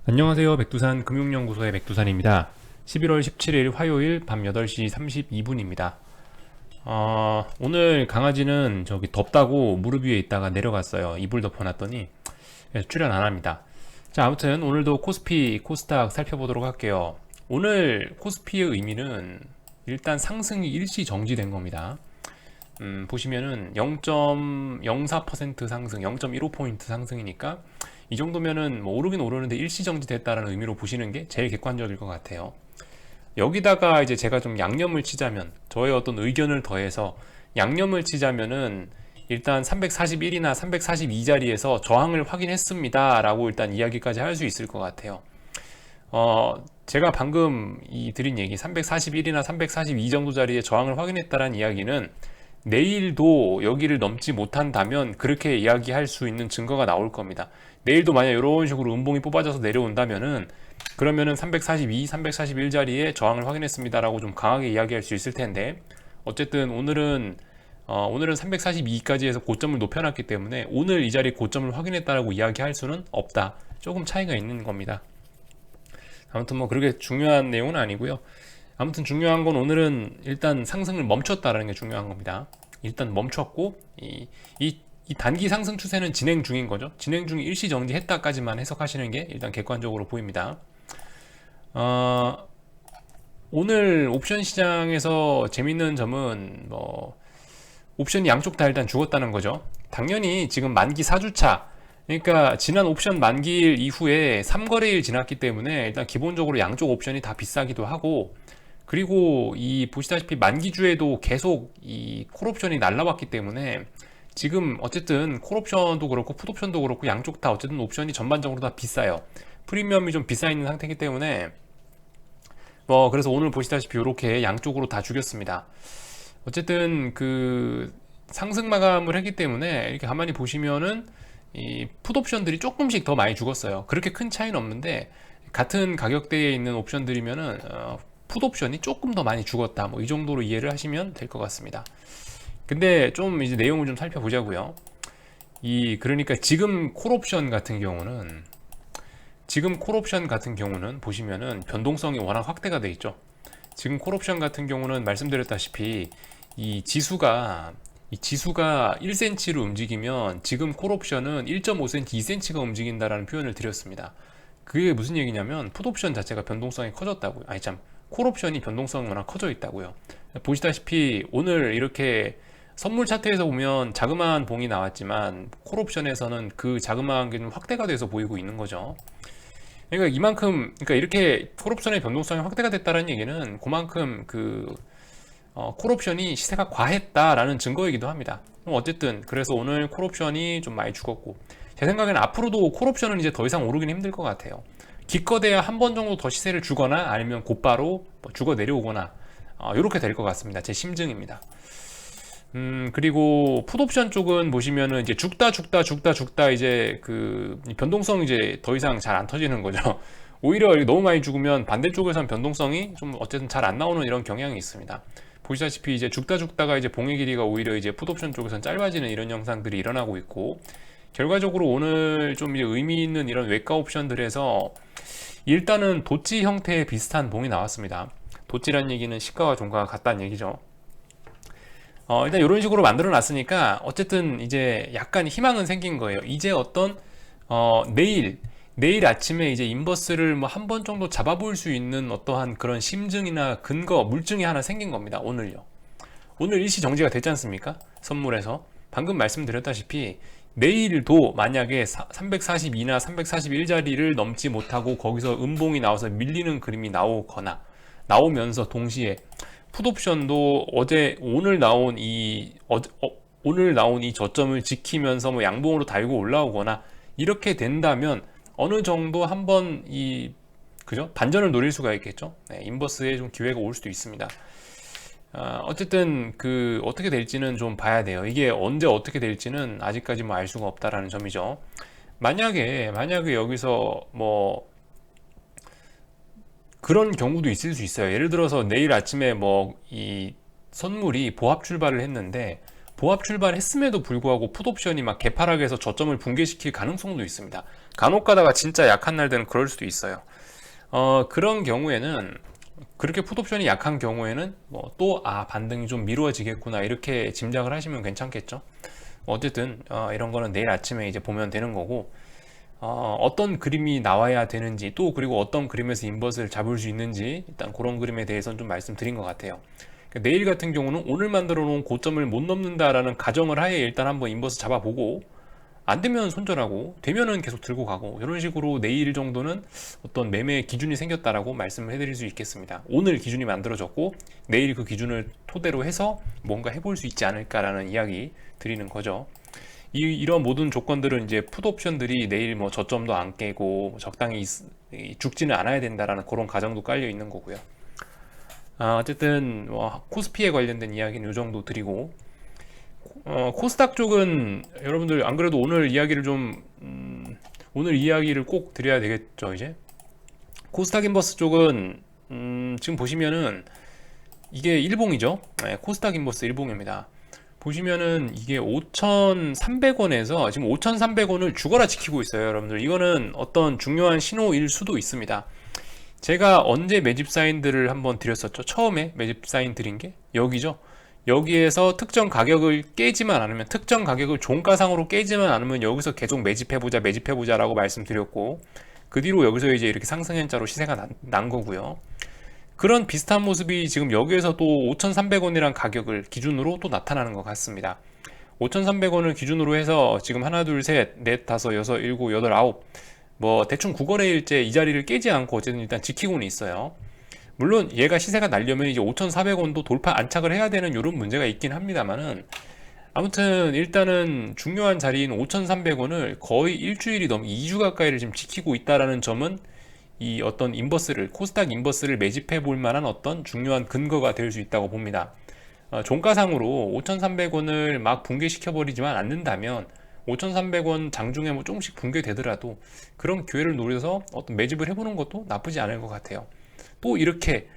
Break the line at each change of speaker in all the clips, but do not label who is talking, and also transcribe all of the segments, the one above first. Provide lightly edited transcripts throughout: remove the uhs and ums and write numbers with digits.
안녕하세요. 백두산 금융연구소의 백두산입니다. 11월 17일 화요일 밤 8시 32분입니다. 오늘 강아지는 저기 덥다고 무릎 위에 있다가 내려갔어요. 이불 덮어놨더니. 그래서 출연 안 합니다. 자, 아무튼 오늘도 코스피, 코스닥 살펴보도록 할게요. 오늘 코스피의 의미는 일단 상승이 일시 정지된 겁니다. 보시면은 0.04% 상승, 0.15포인트 상승이니까 이 정도면은 뭐 오르긴 오르는데 일시정지 됐다라는 의미로 보시는 게 제일 객관적일 것 같아요. 여기다가 이제 제가 좀 양념을 치자면, 저의 어떤 의견을 더해서 양념을 치자면은 일단 341이나 342 자리에서 저항을 확인했습니다 라고 일단 이야기까지 할 수 있을 것 같아요. 제가 방금 드린 얘기 341이나 342 정도 자리에 저항을 확인했다는 이야기는 내일도 여기를 넘지 못한다면 그렇게 이야기할 수 있는 증거가 나올 겁니다. 내일도 만약 이런 식으로 음봉이 뽑아져서 내려온다면은 그러면은 342, 341 자리에 저항을 확인했습니다라고 좀 강하게 이야기할 수 있을 텐데, 어쨌든 오늘은 342까지 해서 고점을 높여놨기 때문에 오늘 이 자리 고점을 확인했다라고 이야기할 수는 없다. 조금 차이가 있는 겁니다. 아무튼 뭐 그렇게 중요한 내용은 아니고요. 아무튼 중요한 건 오늘은 일단 상승을 멈췄다라는 게 중요한 겁니다. 일단 멈췄고 이 단기 상승 추세는 진행 중인 거죠. 진행 중이 일시 정지했다까지만 해석하시는 게 일단 객관적으로 보입니다. 오늘 옵션 시장에서 재밌는 점은 뭐 옵션이 양쪽 다 일단 죽었다는 거죠. 당연히 지금 만기 4주차, 그러니까 지난 옵션 만기일 이후에 3거래일 지났기 때문에 일단 기본적으로 양쪽 옵션이 다 비싸기도 하고, 그리고 이 보시다시피 만기주에도 계속 이 콜옵션이 날라왔기 때문에 지금 어쨌든 콜옵션도 그렇고 풋옵션도 그렇고 양쪽 다 어쨌든 옵션이 전반적으로 다 비싸요. 프리미엄이 좀 비싸 있는 상태이기 때문에 뭐 그래서 오늘 보시다시피 이렇게 양쪽으로 다 죽였습니다. 어쨌든 그 상승 마감을 했기 때문에 이렇게 가만히 보시면은 이 풋옵션들이 조금씩 더 많이 죽었어요. 그렇게 큰 차이는 없는데 같은 가격대에 있는 옵션들이면은 풋옵션이 조금 더 많이 죽었다, 뭐 이 정도로 이해를 하시면 될 것 같습니다. 근데 좀 이제 내용을 좀 살펴보자고요. 그러니까 지금 콜옵션 같은 경우는 보시면은 변동성이 워낙 확대가 돼 있죠. 지금 콜옵션 같은 경우는 말씀드렸다시피 이 지수가 1cm로 움직이면 지금 콜옵션은 1.5cm, 2cm가 움직인다라는 표현을 드렸습니다. 그게 무슨 얘기냐면 풋옵션 자체가 변동성이 커졌다고요. 아니 참, 콜옵션이 변동성이 워낙 커져 있다고요. 보시다시피 오늘 이렇게 선물 차트에서 보면 자그마한 봉이 나왔지만 콜옵션에서는 그 자그마한 게 좀 확대가 돼서 보이고 있는 거죠. 그러니까 그러니까 이렇게 콜옵션의 변동성이 확대가 됐다는 얘기는 그만큼 콜옵션이 시세가 과했다라는 증거이기도 합니다. 어쨌든 그래서 오늘 콜옵션이 좀 많이 죽었고, 제 생각에는 앞으로도 콜옵션은 이제 더 이상 오르긴 힘들 것 같아요. 기껏해야 한 번 정도 더 시세를 주거나 아니면 곧바로 뭐 죽어 내려오거나 이렇게 될 것 같습니다. 제 심증입니다. 그리고 풋옵션 쪽은 보시면은 이제 죽다 이제 변동성 이제 더 이상 잘 안 터지는 거죠. 오히려 너무 많이 죽으면 반대쪽에선 변동성이 좀 어쨌든 잘 안 나오는 이런 경향이 있습니다. 보시다시피 이제 죽다가 이제 봉의 길이가 오히려 이제 풋옵션 쪽에선 짧아지는 이런 현상들이 일어나고 있고, 결과적으로 오늘 좀 이제 의미 있는 이런 외과 옵션들에서 일단은 도치 형태의 비슷한 봉이 나왔습니다. 도치란 얘기는 시가와 종가가 같다는 얘기죠. 일단 이런 식으로 만들어 놨으니까 어쨌든 이제 약간 희망은 생긴 거예요. 이제 내일 아침에 이제 인버스를 뭐 한 번 정도 잡아볼 수 있는 어떠한 그런 심증이나 근거, 물증이 하나 생긴 겁니다. 오늘요. 오늘 일시 정지가 됐지 않습니까? 선물에서. 방금 말씀드렸다시피 내일도 만약에 342나 341 자리를 넘지 못하고 거기서 음봉이 나와서 밀리는 그림이 나오면서 동시에 풋옵션도 오늘 나온 이 저점을 지키면서 뭐 양봉으로 달고 올라오거나 이렇게 된다면 어느 정도 한번 그죠? 반전을 노릴 수가 있겠죠. 네, 인버스에 좀 기회가 올 수도 있습니다. 어쨌든 어떻게 될지는 좀 봐야 돼요. 이게 언제 어떻게 될지는 아직까지 뭐 알 수가 없다라는 점이죠. 만약에 여기서 뭐 그런 경우도 있을 수 있어요. 예를 들어서 내일 아침에 뭐 이 선물이 보합 출발을 했는데 보합 출발했음에도 불구하고 풋옵션이 막 개파락해서 저점을 붕괴시킬 가능성도 있습니다. 간혹 가다가 진짜 약한 날들은 그럴 수도 있어요. 그런 경우에는, 그렇게 풋옵션이 약한 경우에는 반등이 좀 미뤄지겠구나 이렇게 짐작을 하시면 괜찮겠죠. 어쨌든 이런 거는 내일 아침에 이제 보면 되는 거고, 어떤 그림이 나와야 되는지, 또 그리고 어떤 그림에서 인버스를 잡을 수 있는지, 일단 그런 그림에 대해서는 좀 말씀드린 것 같아요. 그러니까 내일 같은 경우는 오늘 만들어 놓은 고점을 못 넘는다라는 가정을 하에 일단 한번 인버스 잡아보고, 안 되면 손절하고, 되면은 계속 들고 가고, 이런 식으로 내일 정도는 어떤 매매 기준이 생겼다라고 말씀을 해드릴 수 있겠습니다. 오늘 기준이 만들어졌고 내일 그 기준을 토대로 해서 뭔가 해볼 수 있지 않을까라는 이야기 드리는 거죠. 이런 모든 조건들은 이제 풋옵션들이 내일 뭐 저점도 안 깨고 적당히 죽지는 않아야 된다라는 그런 가정도 깔려 있는 거고요. 어쨌든 코스피에 관련된 이야기는 이 정도 드리고, 코스닥 쪽은 여러분들 안 그래도 오늘 이야기를 꼭 드려야 되겠죠. 이제 코스닥 인버스 쪽은 지금 보시면은 이게 일봉이죠. 네, 코스닥 인버스 일봉입니다. 보시면은 이게 5,300원에서 지금 5,300원을 죽어라 지키고 있어요. 여러분들 이거는 어떤 중요한 신호일 수도 있습니다. 제가 언제 매집 사인들을 한번 드렸었죠. 처음에 매집 사인 드린 게 여기죠. 여기에서 특정 가격을 깨지만 않으면, 특정 가격을 종가상으로 깨지만 않으면 여기서 계속 매집해보자 라고 말씀드렸고, 그 뒤로 여기서 이제 이렇게 상승현자로 시세가 난 거고요. 그런 비슷한 모습이 지금 여기에서 또 5,300원이란 가격을 기준으로 또 나타나는 것 같습니다. 5,300원을 기준으로 해서 지금 하나, 둘, 셋, 넷, 다섯, 여섯, 일곱, 여덟, 아홉, 대충 9거래일째 이 자리를 깨지 않고 어쨌든 일단 지키고는 있어요. 물론 얘가 시세가 날려면 이제 5,400원도 돌파 안착을 해야 되는 이런 문제가 있긴 합니다만은, 아무튼 일단은 중요한 자리인 5,300원을 거의 일주일이 넘게 2주 가까이를 지금 지키고 있다라는 점은 이 어떤 코스닥 인버스를 매집해 볼 만한 어떤 중요한 근거가 될 수 있다고 봅니다. 종가상으로 5,300원을 막 붕괴시켜 버리지만 않는다면 5,300원 장중에 뭐 조금씩 붕괴되더라도 그런 기회를 노려서 어떤 매집을 해보는 것도 나쁘지 않을 것 같아요. 또 이렇게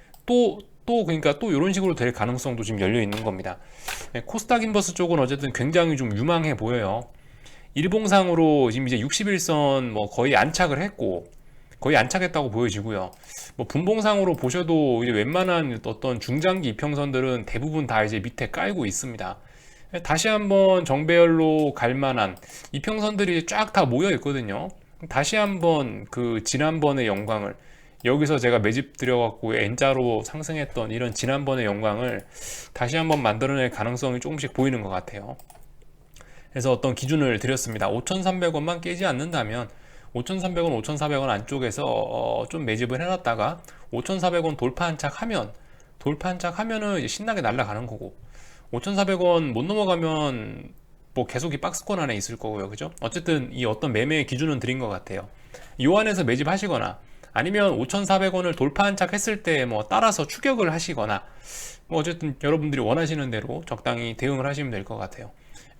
그러니까 또 이런 식으로 될 가능성도 지금 열려 있는 겁니다. 코스닥 인버스 쪽은 어쨌든 굉장히 좀 유망해 보여요. 일봉상으로 지금 이제 61선 거의 안착을 했고, 거의 안착했다고 보여지고요. 분봉상으로 보셔도 이제 웬만한 어떤 중장기 이평선들은 대부분 다 이제 밑에 깔고 있습니다. 다시 한번 정배열로 갈 만한 이평선들이 쫙 다 모여 있거든요. 다시 한번 그 지난번의 영광을, 여기서 제가 매집 들여갖고 N자로 상승했던 이런 지난번의 영광을 다시 한번 만들어낼 가능성이 조금씩 보이는 것 같아요. 그래서 어떤 기준을 드렸습니다. 5,300원만 깨지 않는다면 5,300원, 5,400원 안쪽에서 좀 매집을 해놨다가 5,400원 돌파 한착하면은 이제 신나게 날아가는 거고, 5,400원 못 넘어가면 계속 이 박스권 안에 있을 거고요. 그죠? 어쨌든 이 어떤 매매의 기준은 드린 것 같아요. 이 안에서 매집하시거나, 아니면 5,400원을 돌파 안착했을 때 따라서 추격을 하시거나, 어쨌든 여러분들이 원하시는 대로 적당히 대응을 하시면 될 것 같아요.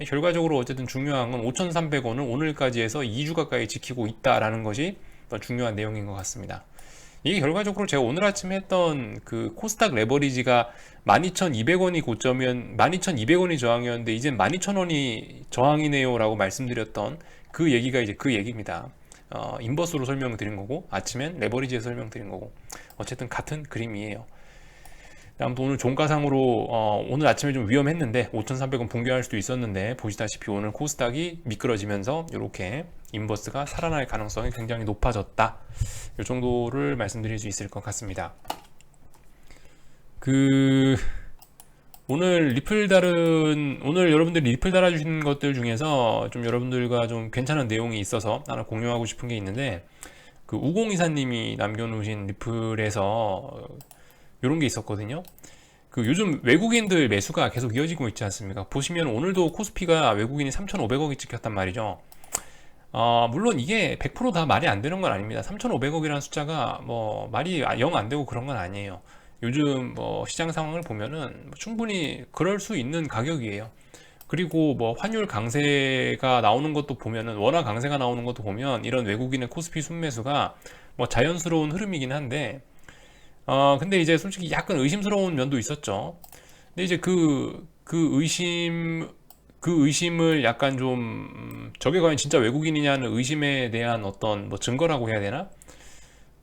결과적으로 어쨌든 중요한 건 5,300원을 오늘까지 해서 2주 가까이 지키고 있다라는 것이 더 중요한 내용인 것 같습니다. 이게 결과적으로 제가 오늘 아침에 했던 그 코스닥 레버리지가 12,200원이 고점이면 12,200원이 저항이었는데 이젠 12,000원이 저항이네요 라고 말씀드렸던 그 얘기가 이제 그 얘기입니다. 인버스로 설명드린 거고, 아침엔 레버리지에 설명드린 거고, 어쨌든 같은 그림이에요. 아무튼 오늘 종가상으로 오늘 아침에 좀 위험했는데 5,300원 붕괴할 수도 있었는데, 보시다시피 오늘 코스닥이 미끄러지면서 이렇게 인버스가 살아날 가능성이 굉장히 높아졌다, 이 정도를 말씀드릴 수 있을 것 같습니다. 오늘 여러분들이 리플 달아주신 것들 중에서 좀 여러분들과 좀 괜찮은 내용이 있어서 하나 공유하고 싶은 게 있는데, 그 우공이사님이 남겨놓으신 리플에서 이런 게 있었거든요. 요즘 외국인들 매수가 계속 이어지고 있지 않습니까? 보시면 오늘도 코스피가 외국인이 3,500억이 찍혔단 말이죠. 물론 이게 100% 다 말이 안 되는 건 아닙니다. 3,500억이라는 숫자가 말이 영 안 되고 그런 건 아니에요. 요즘 시장 상황을 보면은 충분히 그럴 수 있는 가격이에요. 그리고 환율 강세가 나오는 것도 보면은, 원화 강세가 나오는 것도 보면 이런 외국인의 코스피 순매수가 자연스러운 흐름이긴 한데, 근데 이제 솔직히 약간 의심스러운 면도 있었죠. 근데 이제 그 의심을 그 의심을 약간 좀 저게 과연 진짜 외국인이냐는 의심에 대한 어떤 뭐 증거라고 해야 되나?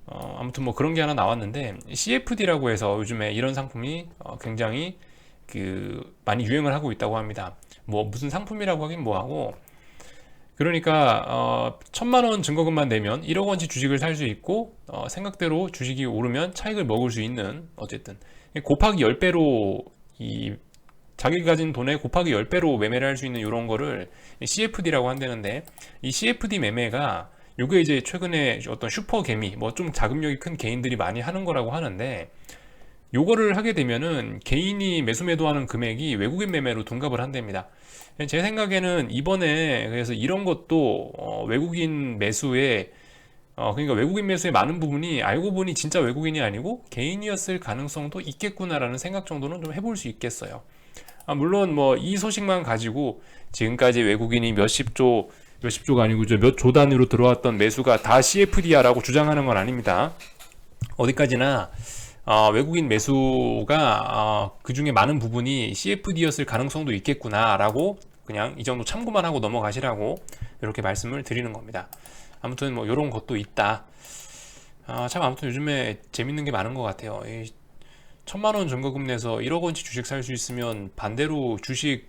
아무튼 뭐 그런 게 하나 나왔는데 CFD라고 해서 요즘에 이런 상품이 굉장히 그 많이 유행을 하고 있다고 합니다. 뭐 무슨 상품이라고 하긴 뭐하고, 그러니까 1,000만 원 증거금만 내면 1억 원치 주식을 살 수 있고, 생각대로 주식이 오르면 차익을 먹을 수 있는, 어쨌든 곱하기 10배로 이 자기가 가진 돈에 곱하기 10배로 매매를 할 수 있는 이런 거를 CFD라고 한다는데, 이 CFD 매매가 요게 이제 최근에 어떤 슈퍼 개미, 뭐 좀 자금력이 큰 개인들이 많이 하는 거라고 하는데, 요거를 하게 되면은 개인이 매수 매도하는 금액이 외국인 매매로 둔갑을 한답니다. 제 생각에는 이번에 그래서 이런 것도 외국인 매수에 그러니까 외국인 매수의 많은 부분이 알고 보니 진짜 외국인이 아니고 개인이었을 가능성도 있겠구나라는 생각 정도는 좀 해볼 수 있겠어요. 물론 뭐 이 소식만 가지고 지금까지 외국인이 몇십조가 아니고 몇 조 단위로 들어왔던 매수가 다 CFD야라고 주장하는 건 아닙니다. 어디까지나 외국인 매수가 그 중에 많은 부분이 CFD였을 가능성도 있겠구나라고 그냥 이 정도 참고만 하고 넘어가시라고 이렇게 말씀을 드리는 겁니다. 아무튼 뭐 이런 것도 있다. 참 아무튼 요즘에 재밌는 게 많은 것 같아요. 1,000만 원 증거금 내서 1억 원치 주식 살 수 있으면 반대로 주식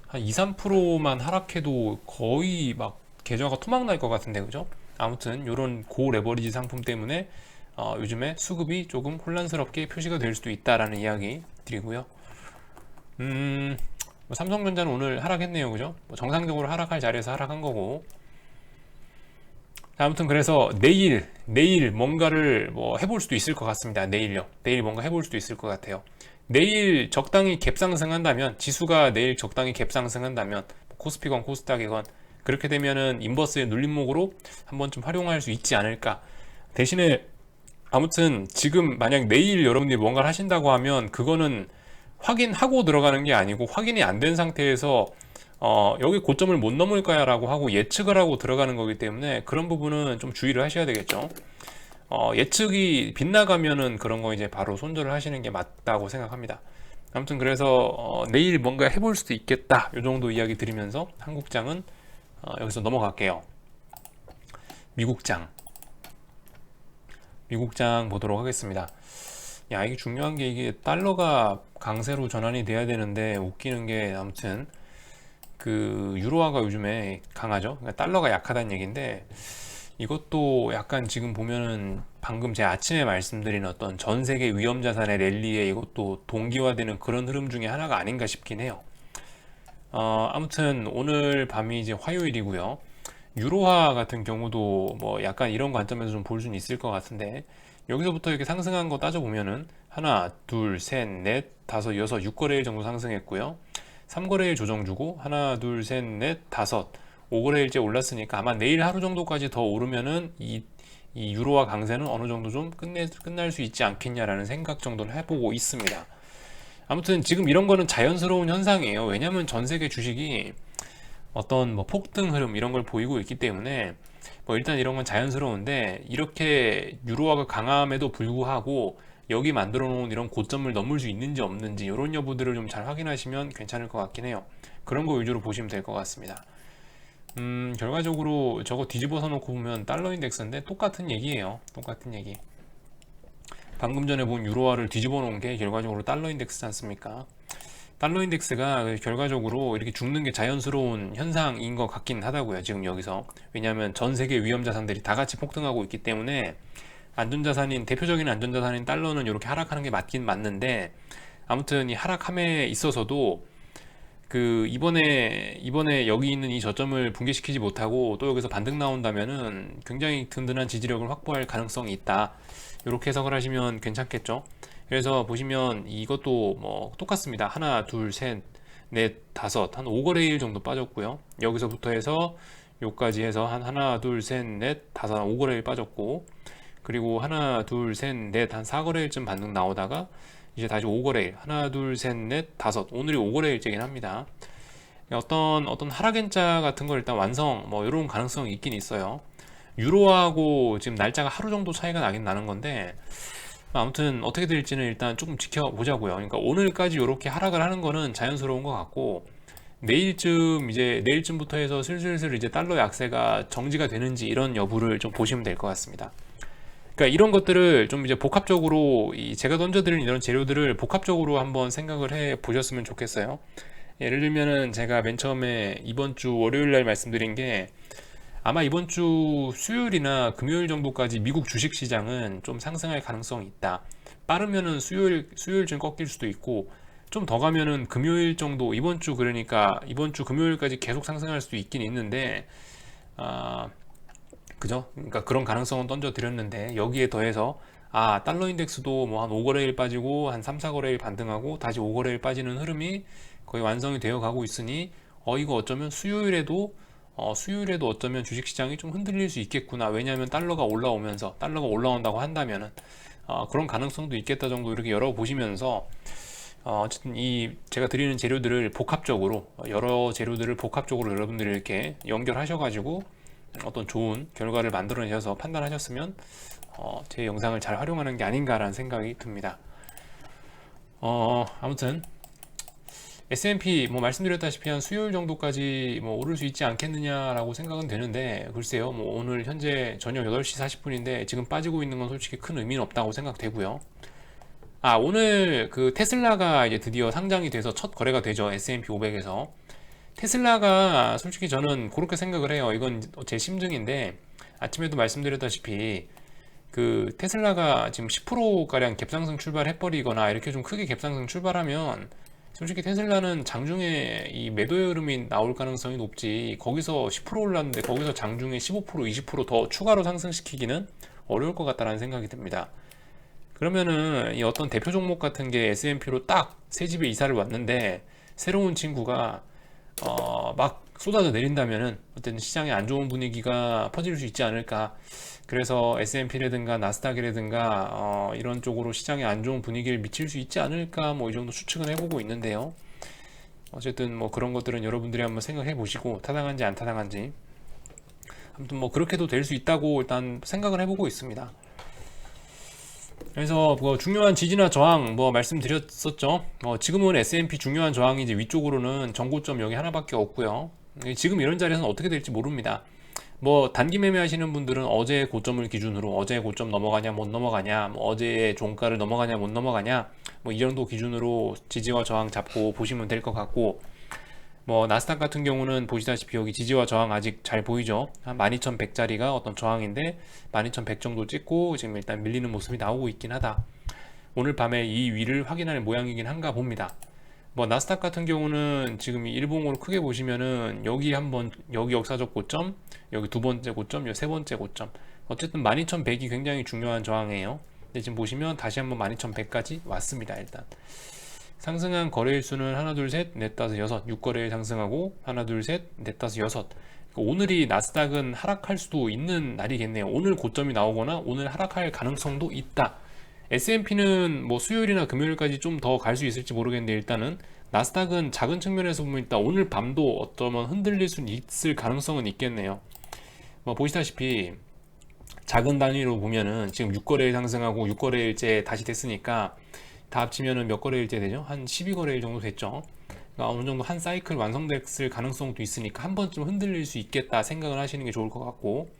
한 2, 3%만 하락해도 거의 막 계좌가 토막 날 것 같은데, 그죠? 아무튼 이런 고 레버리지 상품 때문에 요즘에 수급이 조금 혼란스럽게 표시가 될 수도 있다라는 이야기 드리고요. 뭐 삼성전자는 오늘 하락했네요, 그죠? 뭐 정상적으로 하락할 자리에서 하락한 거고. 아무튼 그래서 내일 뭔가를 뭐 해볼 수도 있을 것 같습니다. 내일 뭔가 해볼 수도 있을 것 같아요. 내일 적당히 갭 상승한다면, 지수가 내일 적당히 갭 상승한다면, 코스피건 코스닥이건 그렇게 되면은 인버스의 눌림목으로 한 번쯤 활용할 수 있지 않을까. 대신에 아무튼 지금 만약 내일 여러분들이 뭔가를 하신다고 하면 그거는 확인하고 들어가는 게 아니고, 확인이 안 된 상태에서 여기 고점을 못 넘을 거야 라고 하고 예측을 하고 들어가는 거기 때문에 그런 부분은 좀 주의를 하셔야 되겠죠. 예측이 빗나가면은 그런 거 이제 바로 손절을 하시는 게 맞다고 생각합니다. 아무튼 그래서 내일 뭔가 해볼 수도 있겠다, 요 정도 이야기 드리면서 한국장은 여기서 넘어갈게요. 미국장 보도록 하겠습니다. 야, 이게 중요한 게, 이게 달러가 강세로 전환이 돼야 되는데 웃기는 게, 아무튼 그 유로화가 요즘에 강하죠. 그러니까 달러가 약하다는 얘기인데, 이것도 약간 지금 보면은 방금 제가 아침에 말씀드린 어떤 전 세계 위험 자산의 랠리에 이것도 동기화되는 그런 흐름 중에 하나가 아닌가 싶긴 해요. 아무튼 오늘 밤이 이제 화요일이고요. 유로화 같은 경우도 뭐 약간 이런 관점에서 좀 볼 수는 있을 것 같은데, 여기서부터 이렇게 상승한 거 따져보면은 하나, 둘, 셋, 넷, 다섯, 여섯, 6거래일 정도 상승했고요. 3거래일 조정 주고 하나, 둘, 셋, 넷, 다섯, 5거래일째 올랐으니까 아마 내일 하루 정도까지 더 오르면은 이 유로화 강세는 어느 정도 좀 끝날 수 있지 않겠냐라는 생각 정도는 해보고 있습니다. 아무튼 지금 이런 거는 자연스러운 현상이에요. 왜냐하면 전 세계 주식이 어떤 뭐 폭등 흐름 이런 걸 보이고 있기 때문에 뭐 일단 이런 건 자연스러운데, 이렇게 유로화가 강함에도 불구하고 여기 만들어 놓은 이런 고점을 넘을 수 있는지 없는지 이런 여부들을 좀 잘 확인하시면 괜찮을 것 같긴 해요. 그런 거 위주로 보시면 될 것 같습니다. 결과적으로 저거 뒤집어서 놓고 보면 달러 인덱스인데 똑같은 얘기예요. 똑같은 얘기. 방금 전에 본 유로화를 뒤집어 놓은 게 결과적으로 달러 인덱스지 않습니까? 달러 인덱스가 결과적으로 이렇게 죽는 게 자연스러운 현상인 것 같긴 하다고요, 지금 여기서. 왜냐하면 전 세계 위험 자산들이 다 같이 폭등하고 있기 때문에 대표적인 안전자산인 달러는 이렇게 하락하는 게 맞긴 맞는데, 아무튼 이 하락함에 있어서도 그 이번에 여기 있는 이 저점을 붕괴시키지 못하고 또 여기서 반등 나온다면은 굉장히 든든한 지지력을 확보할 가능성이 있다, 이렇게 해석을 하시면 괜찮겠죠. 그래서 보시면 이것도 뭐 똑같습니다. 하나, 둘, 셋, 넷, 다섯, 한 5거래일 정도 빠졌고요. 여기서부터 해서 여기까지 해서 한 하나, 둘, 셋, 넷, 다섯, 5거래일 빠졌고, 그리고 하나, 둘, 셋, 넷, 한 4거래일쯤 반등 나오다가 이제 다시 5거래일, 하나, 둘, 셋, 넷, 다섯, 오늘이 5거래일째긴 합니다. 어떤 하락연자 같은 걸 일단 완성, 뭐 이런 가능성이 있긴 있어요. 유로하고 지금 날짜가 하루 정도 차이가 나긴 나는 건데, 아무튼 어떻게 될지는 일단 조금 지켜보자고요. 그러니까 오늘까지 이렇게 하락을 하는 거는 자연스러운 것 같고, 내일쯤부터 해서 슬슬슬 이제 달러 약세가 정지가 되는지 이런 여부를 좀 보시면 될 것 같습니다. 그러니까 이런 것들을 좀 이제 복합적으로 제가 던져드린 이런 재료들을 복합적으로 한번 생각을 해 보셨으면 좋겠어요. 예를 들면은 제가 맨 처음에 이번 주 월요일 날 말씀드린 게 아마 이번 주 수요일이나 금요일 정도까지 미국 주식 시장은 좀 상승할 가능성이 있다. 빠르면은 수요일쯤 꺾일 수도 있고 좀 더 가면은 금요일 정도 이번 주 그러니까 이번 주 금요일까지 계속 상승할 수도 있긴 있는데 아, 그죠? 그러니까 그런 가능성은 던져 드렸는데 여기에 더해서 달러 인덱스도 뭐 한 5거래일 빠지고 한 3, 4거래일 반등하고 다시 5거래일 빠지는 흐름이 거의 완성이 되어 가고 있으니 이거 어쩌면 수요일에도 어쩌면 주식시장이 좀 흔들릴 수 있겠구나. 왜냐하면 달러가 올라온다고 한다면은 그런 가능성도 있겠다 정도 이렇게 열어보시면서 어쨌든 제가 드리는 재료들을 복합적으로 여러 재료들을 복합적으로 여러분들이 이렇게 연결하셔가지고 어떤 좋은 결과를 만들어내셔서 판단하셨으면 제 영상을 잘 활용하는 게 아닌가라는 생각이 듭니다. 아무튼 S&P 뭐 말씀드렸다시피 한 수요일 정도까지 뭐 오를 수 있지 않겠느냐라고 생각은 되는데 글쎄요 뭐 오늘 현재 저녁 8시 40분인데 지금 빠지고 있는 건 솔직히 큰 의미는 없다고 생각되고요. 오늘 그 테슬라가 이제 드디어 상장이 돼서 첫 거래가 되죠. S&P 500에서. 테슬라가 솔직히 저는 그렇게 생각을 해요. 이건 제 심증인데 아침에도 말씀드렸다시피 그 테슬라가 지금 10%가량 갭상승 출발해버리거나 이렇게 좀 크게 갭상승 출발하면 솔직히 테슬라는 장중에 이 매도의 흐름이 나올 가능성이 높지 거기서 10% 올랐는데 거기서 장중에 15% 20%더 추가로 상승시키기는 어려울 것 같다는 생각이 듭니다. 그러면은 이 어떤 대표 종목 같은 게 S&P로 딱 새 집에 이사를 왔는데 새로운 친구가 막 쏟아져 내린다면은 어쨌든 시장에 안 좋은 분위기가 퍼질 수 있지 않을까. 그래서 S&P라든가 나스닥이라든가 이런 쪽으로 시장에 안 좋은 분위기를 미칠 수 있지 않을까 뭐 이 정도 추측은 해보고 있는데요. 어쨌든 뭐 그런 것들은 여러분들이 한번 생각해 보시고 타당한지 안 타당한지 아무튼 뭐 그렇게도 될 수 있다고 일단 생각을 해보고 있습니다. 그래서 뭐 중요한 지지나 저항 뭐 말씀드렸었죠. 지금은 S&P 중요한 저항이 이제 위쪽으로는 전고점 여기 하나밖에 없고요. 지금 이런 자리에서는 어떻게 될지 모릅니다. 뭐 단기 매매 하시는 분들은 어제의 고점을 기준으로 어제의 고점 넘어가냐 못 넘어가냐 뭐 어제의 종가를 넘어가냐 못 넘어가냐 뭐 이 정도 기준으로 지지와 저항 잡고 보시면 될 것 같고 뭐 나스닥 같은 경우는 보시다시피 여기 지지와 저항 아직 잘 보이죠. 한 12,100짜리가 어떤 저항인데 12,100 정도 찍고 지금 일단 밀리는 모습이 나오고 있긴 하다. 오늘 밤에 이 위를 확인할 모양이긴 한가 봅니다. 뭐 나스닥 같은 경우는 지금 일봉으로 크게 보시면은 여기 역사적 고점, 여기 두 번째 고점, 여기 세 번째 고점. 어쨌든 12,100이 굉장히 중요한 저항이에요. 근데 지금 보시면 다시 한번 12,100까지 왔습니다. 일단 상승한 거래일 수는 하나, 둘, 셋, 넷, 다섯, 여섯, 6거래일 상승하고 하나, 둘, 셋, 넷, 다섯, 여섯. 오늘이 나스닥은 하락할 수도 있는 날이겠네요. 오늘 고점이 나오거나 오늘 하락할 가능성도 있다. S&P는 뭐 수요일이나 금요일까지 좀 더 갈 수 있을지 모르겠는데 일단은 나스닥은 작은 측면에서 보면 일단 오늘 밤도 어쩌면 흔들릴 수 있을 가능성은 있겠네요. 뭐 보시다시피 작은 단위로 보면은 지금 6거래일 상승하고 6거래일째 다시 됐으니까 다 합치면은 몇 거래일째 되죠? 한 12거래일 정도 됐죠. 그러니까 어느 정도 한 사이클 완성됐을 가능성도 있으니까 한 번쯤 흔들릴 수 있겠다 생각을 하시는 게 좋을 것 같고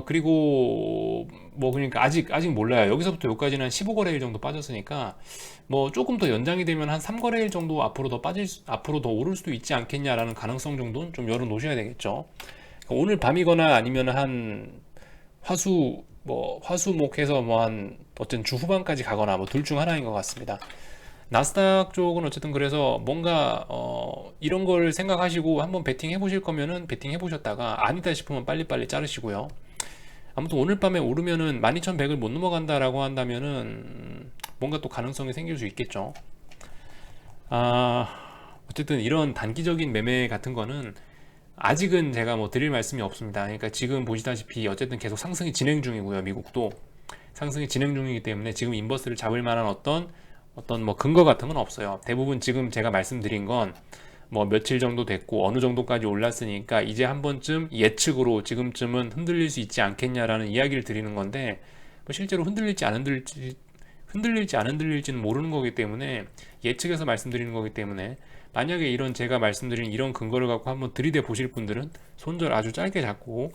그리고 뭐 그러니까 아직 몰라요. 여기서부터 여기까지는 한 15거래일 정도 빠졌으니까 뭐 조금 더 연장이 되면 한 3거래일 정도 앞으로 더 오를 수도 있지 않겠냐라는 가능성 정도는 좀 열어 놓으셔야 되겠죠. 그러니까 오늘 밤이거나 아니면 한 화수목해서 뭐 한 어쨌든 주 후반까지 가거나 뭐 둘 중 하나인 것 같습니다. 나스닥 쪽은 어쨌든 그래서 뭔가 이런 걸 생각하시고 한번 베팅 해보실 거면은 베팅 해보셨다가 아니다 싶으면 빨리빨리 자르시고요. 아무튼 오늘 밤에 오르면은 12,100을 못 넘어간다라고 한다면은 뭔가 또 가능성이 생길 수 있겠죠. 어쨌든 이런 단기적인 매매 같은 거는 아직은 제가 뭐 드릴 말씀이 없습니다. 그러니까 지금 보시다시피 어쨌든 계속 상승이 진행 중이고요. 미국도 상승이 진행 중이기 때문에 지금 인버스를 잡을 만한 어떤 뭐 근거 같은 건 없어요. 대부분 지금 제가 말씀드린 건 뭐 며칠 정도 됐고 어느 정도까지 올랐으니까 이제 한 번쯤 예측으로 지금쯤은 흔들릴 수 있지 않겠냐라는 이야기를 드리는 건데 뭐 실제로 흔들릴지 안 흔들릴지 흔들릴지 안 흔들릴지는 모르는 거기 때문에, 예측해서 말씀드리는 거기 때문에, 만약에 이런 제가 말씀드린 이런 근거를 갖고 한번 들이대 보실 분들은 손절 아주 짧게 잡고,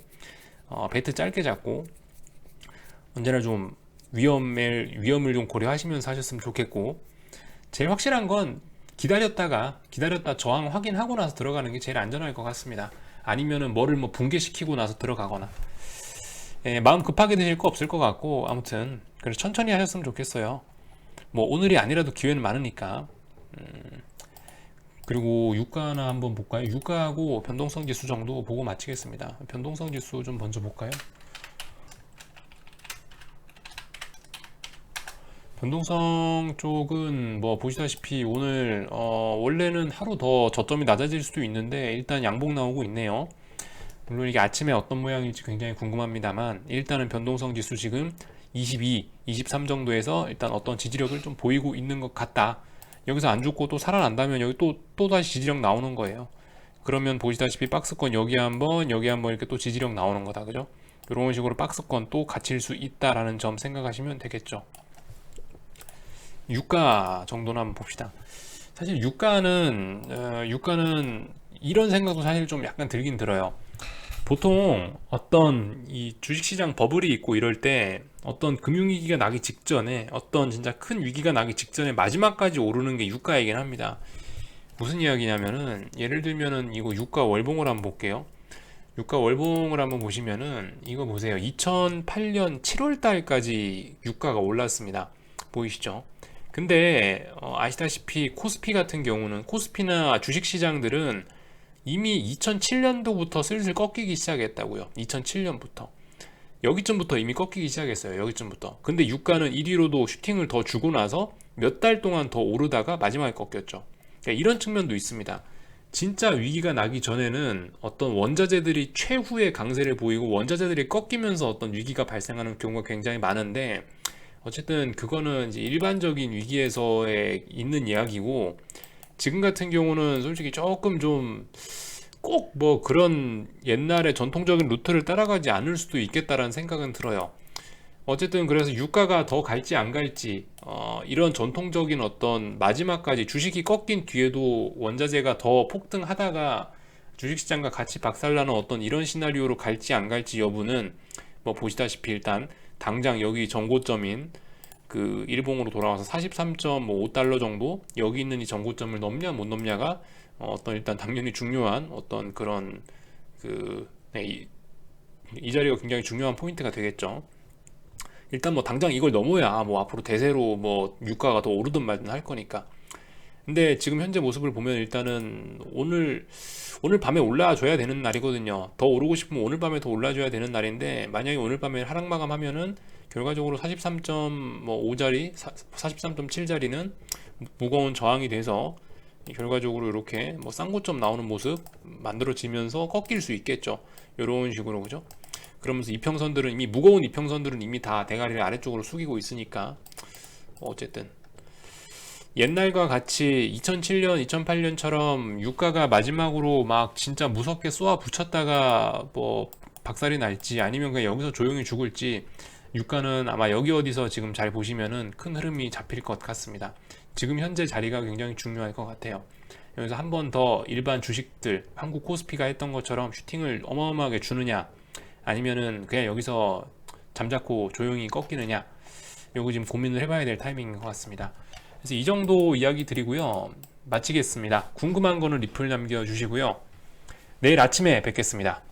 배트 짧게 잡고, 언제나 좀 위험을 좀 고려하시면서 하셨으면 좋겠고, 제일 확실한 건 기다렸다 저항 확인하고 나서 들어가는 게 제일 안전할 것 같습니다. 아니면은 뭐를 뭐 붕괴시키고 나서 들어가거나, 마음 급하게 드실 거 없을 것 같고, 아무튼 그래서 천천히 하셨으면 좋겠어요. 뭐 오늘이 아니라도 기회는 많으니까. 그리고 유가나 한번 볼까요? 유가하고 변동성 지수 정도 보고 마치겠습니다. 변동성 지수 좀 먼저 볼까요? 변동성 쪽은 뭐 보시다시피 오늘 원래는 하루 더 저점이 낮아질 수도 있는데 일단 양봉 나오고 있네요. 물론 이게 아침에 어떤 모양일지 굉장히 궁금합니다만, 일단은 변동성 지수 지금 22, 23 정도에서 일단 어떤 지지력을 좀 보이고 있는 것 같다. 여기서 안 죽고 또 살아난다면 여기 또 다시 지지력 나오는 거예요. 그러면 보시다시피 박스권 여기 한번 이렇게 또 지지력 나오는 거다, 그죠? 이런 식으로 박스권 또 갇힐 수 있다라는 점 생각하시면 되겠죠. 유가 정도는 한번 봅시다. 사실 유가는 이런 생각도 사실 좀 약간 들긴 들어요. 보통 어떤 이 주식시장 버블이 있고 이럴 때 어떤 금융위기가 나기 직전에, 어떤 진짜 큰 위기가 나기 직전에 마지막까지 오르는 게 유가이긴 합니다. 무슨 이야기냐면은, 예를 들면은 이거 유가 월봉을 한번 볼게요. 유가 월봉을 한번 보시면은 이거 보세요. 2008년 7월 달까지 유가가 올랐습니다. 보이시죠? 근데 아시다시피 코스피 같은 경우는, 코스피나 주식시장들은 이미 2007년도부터 슬슬 꺾이기 시작했다고요. 2007년부터 여기쯤부터 이미 꺾이기 시작했어요. 여기쯤부터. 근데 유가는 이리로도 슈팅을 더 주고 나서 몇 달 동안 더 오르다가 마지막에 꺾였죠. 그러니까 이런 측면도 있습니다. 진짜 위기가 나기 전에는 어떤 원자재들이 최후의 강세를 보이고 원자재들이 꺾이면서 어떤 위기가 발생하는 경우가 굉장히 많은데, 어쨌든 그거는 이제 일반적인 위기에서의 있는 이야기고, 지금 같은 경우는 솔직히 조금 좀 꼭 뭐 그런 옛날의 전통적인 루트를 따라가지 않을 수도 있겠다라는 생각은 들어요. 어쨌든 그래서 유가가 더 갈지 안 갈지, 이런 전통적인 어떤 마지막까지 주식이 꺾인 뒤에도 원자재가 더 폭등하다가 주식시장과 같이 박살나는 어떤 이런 시나리오로 갈지 안 갈지 여부는 뭐 보시다시피 일단 당장 여기 전고점인 그 일봉으로 돌아와서 43.5달러 정도, 여기 있는 이 전고점을 넘냐 못 넘냐가 어떤 일단 당연히 중요한 어떤 그런 이 자리가 굉장히 중요한 포인트가 되겠죠. 일단 뭐 당장 이걸 넘어야 뭐 앞으로 대세로 뭐 유가가 더 오르든 말든 할 거니까. 근데 지금 현재 모습을 보면 일단은 오늘 밤에 올라줘야 되는 날이거든요. 더 오르고 싶으면 오늘 밤에 더 올라줘야 되는 날인데, 만약에 오늘 밤에 하락 마감하면은 결과적으로 43.5자리, 43.7자리는 무거운 저항이 돼서 결과적으로 이렇게 뭐 쌍고점 나오는 모습 만들어지면서 꺾일 수 있겠죠. 이런 식으로, 그죠? 그러면서 이평선들은 이미 무거운 이평선들은 이미 다 대가리를 아래쪽으로 숙이고 있으니까, 어쨌든 옛날과 같이 2007년, 2008년처럼 유가가 마지막으로 막 진짜 무섭게 쏘아 붙였다가 뭐 박살이 날지, 아니면 그냥 여기서 조용히 죽을지, 유가는 아마 여기 어디서 지금 잘 보시면은 큰 흐름이 잡힐 것 같습니다. 지금 현재 자리가 굉장히 중요할 것 같아요. 여기서 한 번 더 일반 주식들, 한국 코스피가 했던 것처럼 슈팅을 어마어마하게 주느냐, 아니면은 그냥 여기서 잠자코 조용히 꺾이느냐, 요거 지금 고민을 해봐야 될 타이밍인 것 같습니다. 그래서 이 정도 이야기 드리고요, 마치겠습니다. 궁금한 거는 리플 남겨주시고요, 내일 아침에 뵙겠습니다.